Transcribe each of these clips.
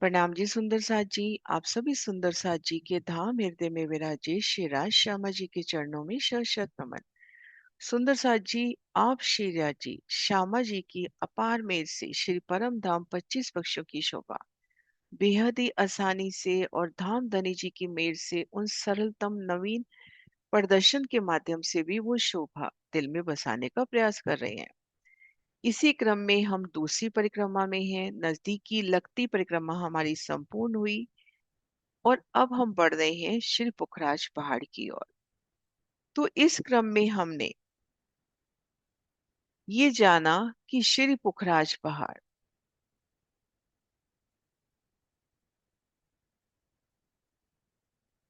प्रणाम जी सुंदर साथ जी। आप सभी सुंदर साथ जी के धाम हृदय में विराजे श्री राज श्यामा जी के चरणों में शत शत नमन। सुंदर साथ जी, आप श्री राज जी श्यामा जी की अपार मेर से श्री परम धाम 25 पक्षों की शोभा बेहद ही आसानी से और धाम धनी जी की मेर से उन सरलतम नवीन प्रदर्शन के माध्यम से भी वो शोभा दिल में बसाने का प्रयास कर रहे हैं। इसी क्रम में हम दूसरी परिक्रमा में हैं। नजदीकी लगती परिक्रमा हमारी संपूर्ण हुई और अब हम बढ़ रहे हैं श्री पुखराज पहाड़ की ओर। तो इस क्रम में हमने ये जाना कि श्री पुखराज पहाड़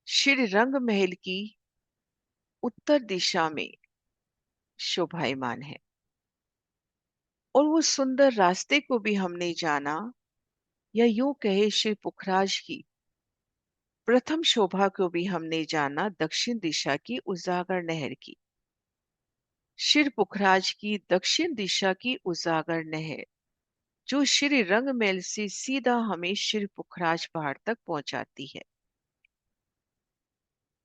श्री रंग महल की उत्तर दिशा में शोभायमान है। और वो सुंदर रास्ते को भी हमने जाना, या यूं कहे श्री पुखराज की प्रथम शोभा को भी हमने जाना, दक्षिण दिशा की उजागर नहर की। श्री पुखराज की दक्षिण दिशा की उजागर नहर जो श्री रंगमहल से सीधा हमें श्री पुखराज पहाड़ तक पहुंचाती है।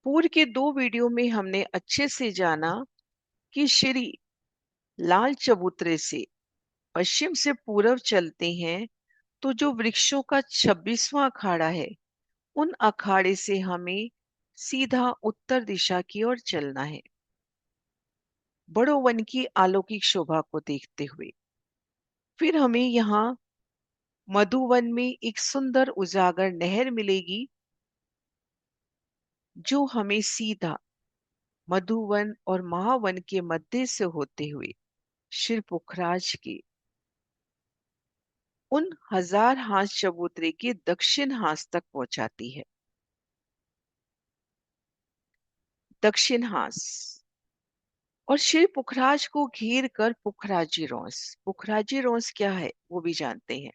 पूर्व के दो वीडियो में हमने अच्छे से जाना कि श्री लाल चबूतरे से पश्चिम से पूर्व चलते हैं तो जो वृक्षों का 26वां अखाड़ा है, उन अखाड़े से हमें सीधा उत्तर दिशा की ओर चलना है, बड़ो वन की अलौकिक शोभा को देखते हुए। फिर हमें यहाँ मधुवन में एक सुंदर उजागर नहर मिलेगी जो हमें सीधा मधुवन और महावन के मध्य से होते हुए श्री पुखराज के उन हजार हाथ चबूतरे के दक्षिण हाथ तक पहुंचाती है। दक्षिण हाथ और श्री पुखराज को घेर कर पुखराजी रोंस। पुखराजी रोंस क्या है वो भी जानते हैं।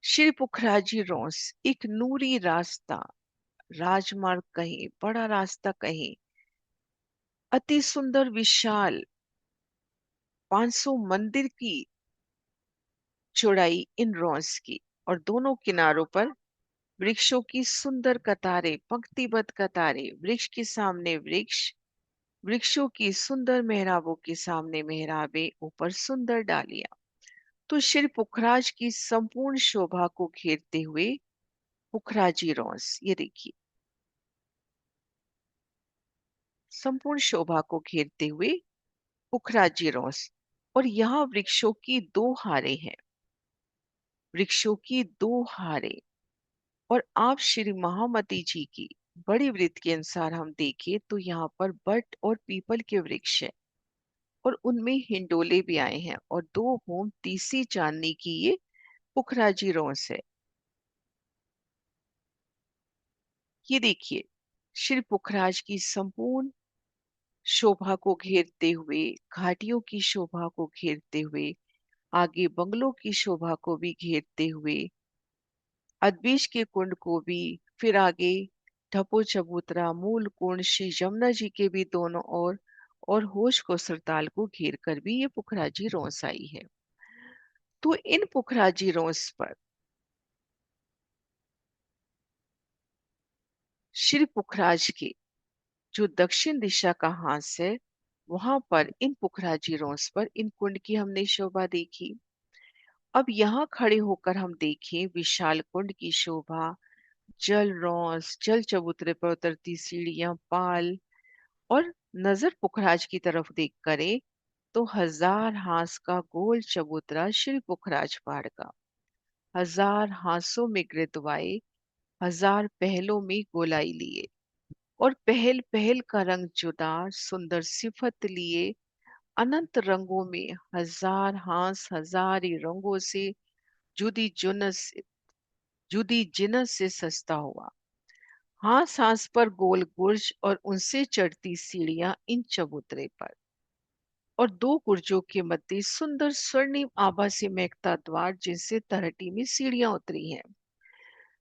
श्री पुखराजी रोंस एक नूरी रास्ता, राजमार्ग कहें, बड़ा रास्ता कहें, अति सुंदर विशाल 500 मंदिर की चौड़ाई इन रोंस की, और दोनों किनारों पर वृक्षों की सुंदर कतारें, पंक्तिबद्ध कतारें, वृक्ष के सामने वृक्ष, वृक्षों की सुंदर मेहराबों के सामने मेहराबें, ऊपर सुंदर डालियां। तो श्री पुखराज की संपूर्ण शोभा को घेरते हुए पुखराजी रोंस, ये देखिए, संपूर्ण शोभा को घेरते हुए पुखराजी रोंस। और यहाँ वृक्षों की दो हारें हैं, वृक्षों की दो हारें। और आप श्री महामती जी की बड़ी वृत्त के अनुसार हम देखें तो यहाँ पर बट और पीपल के वृक्ष है, और उनमें हिंडोले भी आए हैं, और दो होम तीसरी चांदनी की ये पुखराजी रोंस है। ये देखिए, श्री पुखराज की संपूर्ण शोभा को घेरते हुए, घाटियों की शोभा को घेरते हुए, आगे बंगलों की शोभा को भी घेरते हुए, अदबीज के कुंड को भी, फिर आगे ढपो चबूतरा, मूल कुंड, श्री जमुना जी के भी दोनों ओर, और होश को सरताल को घेर कर भी ये पुखराजी रोंस आई है। तो इन पुखराजी रोंस पर श्री पुखराज के जो दक्षिण दिशा का हांस है, वहां पर इन पुखराजी रोंस पर इन कुंड की हमने शोभा देखी। अब यहाँ खड़े होकर हम देखें विशाल कुंड की शोभा, जल रोंस, जल चबूतरे पर उतरती सीढ़ियां, पाल, और नजर पुखराज की तरफ देख करे तो हजार हांस का गोल चबूतरा श्री पुखराज पहाड़ का, हजार हांसों में गिरदवाए, हजार पहलों में गोलाई लिए, और पहल पहल का रंग जुदा, सुंदर सिफत लिए, अनंत रंगों में हजार हांस हजार ही रंगों से जुदी जुनस जुदी जिनस से सस्ता हुआ। हांस हांस पर गोल गुर्ज और उनसे चढ़ती सीढ़ियां इन चबूतरे पर, और दो गुर्जों के मध्य सुंदर स्वर्णिम आभा से महकता द्वार जिनसे तरहटी में सीढ़ियां उतरी हैं।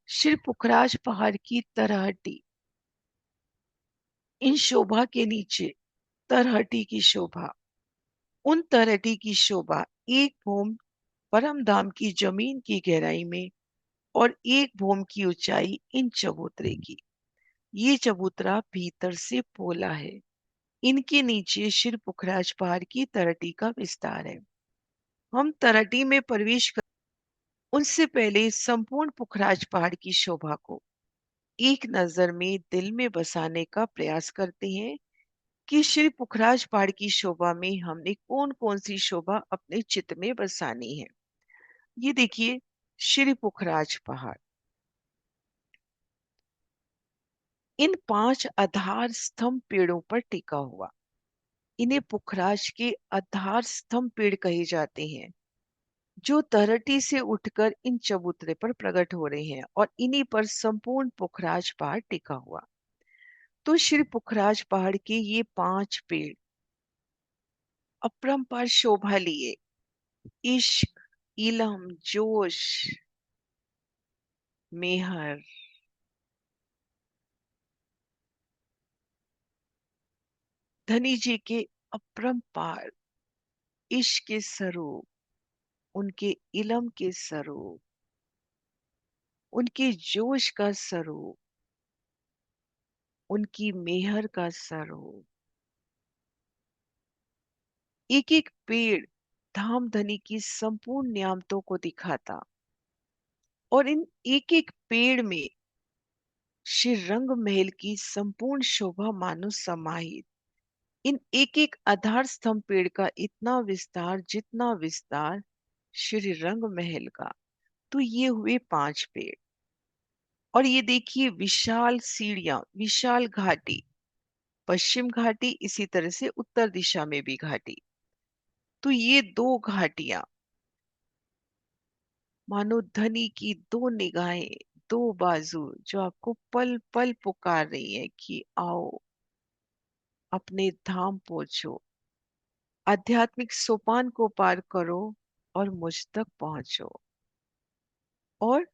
श्री पुखराज पहाड़ की तरहटी, इन शोभा के नीचे तरहटी की शोभा, उन तलहटी की शोभा एक भूम परम धाम की जमीन की गहराई में और एक भूम की ऊंचाई इन चबूतरे की। ये चबूतरा भीतर से पोला है। इनके नीचे शिर पुखराज पहाड़ की तलहटी का विस्तार है। हम तलहटी में प्रवेश कर उनसे पहले संपूर्ण पुखराज पहाड़ की शोभा को एक नजर में दिल में बसाने का प्रयास करते हैं कि श्री पुखराज पहाड़ की शोभा में हमने कौन कौन सी शोभा अपने चित्त में बसानी है। ये देखिए, श्री पुखराज पहाड़ इन 5 आधार स्तंभ पेड़ों पर टिका हुआ। इन्हें पुखराज के आधार स्तंभ पेड़ कहे जाते हैं, जो तलहटी से उठकर इन चबूतरे पर प्रकट हो रहे हैं और इन्हीं पर संपूर्ण पुखराज पहाड़ टिका हुआ। तो श्री पुखराज पहाड़ के ये 5 पेड़ अपरंपार शोभा लिए। इश्क, इलम, जोश, मेहर, धनी जी के अपरंपार इश्क के स्वरूप, उनके इलम के स्वरूप, उनके जोश का स्वरूप, उनकी मेहर का स्वरूप। एक एक पेड़ धाम धनी की संपूर्ण नियामतों को दिखाता और इन एक एक पेड़ में श्री रंग महल की संपूर्ण शोभा मानो समाहित। इन एक एक आधार स्तंभ पेड़ का इतना विस्तार जितना विस्तार श्री रंग महल का। तो ये हुए 5 पेड़। और ये देखिए, विशाल सीढ़ियां, विशाल घाटी, पश्चिम घाटी, इसी तरह से उत्तर दिशा में भी घाटी। तो ये 2 घाटियां मानो धनी की 2 निगाहें, 2 बाजू जो आपको पल पल पुकार रही है कि आओ, अपने धाम पहुंचो, आध्यात्मिक सोपान को पार करो और मुझ तक पहुंचो। और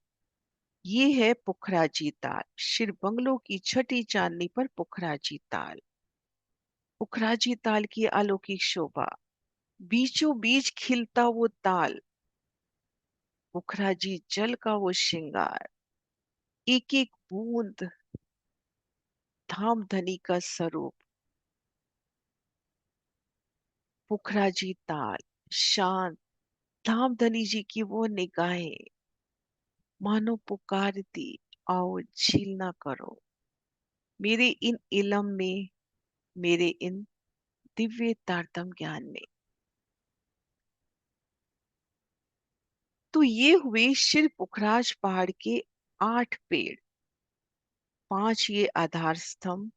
ये है पुखराजी ताल, शिर बंगलों की छठी चांदनी पर पुखराजी ताल। पुखराजी ताल की अलौकिक शोभा, बीचों बीच खिलता वो ताल, पुखराजी जल का वो श्रृंगार, एक एक बूंद धाम धनी का स्वरूप। पुखराजी ताल शांत, धाम धनी जी की वो निगाहें मानो पुकारती, आओ झील ना करो मेरे इन इलम में, मेरे इन दिव्य तारतम ज्ञान में। तो ये हुए शिर पुखराज पहाड़ के 8 पेड़, 5 ये आधार स्तंभ,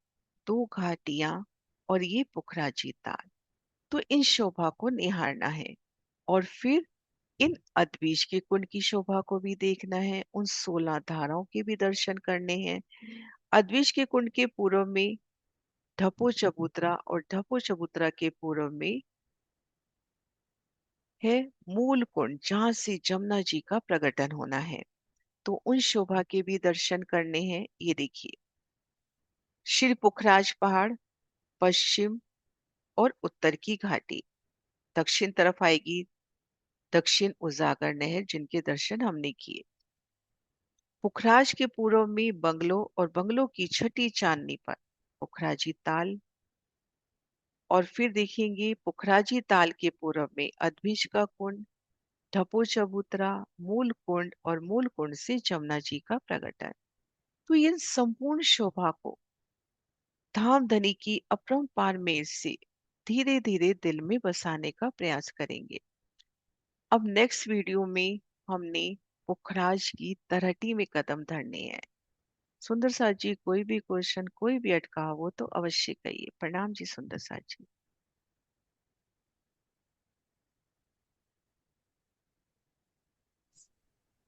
2 घाटियां और ये पुखराजी ताल। तो इन शोभा को निहारना है और फिर इन अद्विज के कुंड की शोभा को भी देखना है, उन 16 धाराओं के भी दर्शन करने हैं। अद्विज के कुंड के पूर्व में ढपो चबूतरा और ढपो चबूतरा के पूर्व में है मूल कुंड, जहां से जमुना जी का प्रकटन होना है। तो उन शोभा के भी दर्शन करने हैं। ये देखिए, श्री पुखराज पहाड़ पश्चिम और उत्तर की घाटी, दक्षिण तरफ आएगी दक्षिण उजागर नहर, जिनके दर्शन हमने किए। पुखराज के पूर्व में बंगलो और बंगलो की छठी चांदनी पर पुखराजी ताल। और फिर देखेंगे पुखराजी ताल के पूर्व में अद्भिज का कुंड, ढपो चबूतरा, मूल कुंड और मूल कुंड से जमुना जी का प्रकटन। तो इन संपूर्ण शोभा को धाम धनी की अपरंपार में से धीरे धीरे दिल में बसाने का प्रयास करेंगे। अब नेक्स्ट वीडियो में हमने पुखराज की तलहटी में कदम धरने हैं। सुंदर साथ जी, कोई भी क्वेश्चन, कोई भी अटकाव हो तो अवश्य कहिए। प्रणाम जी सुंदर साथ जी।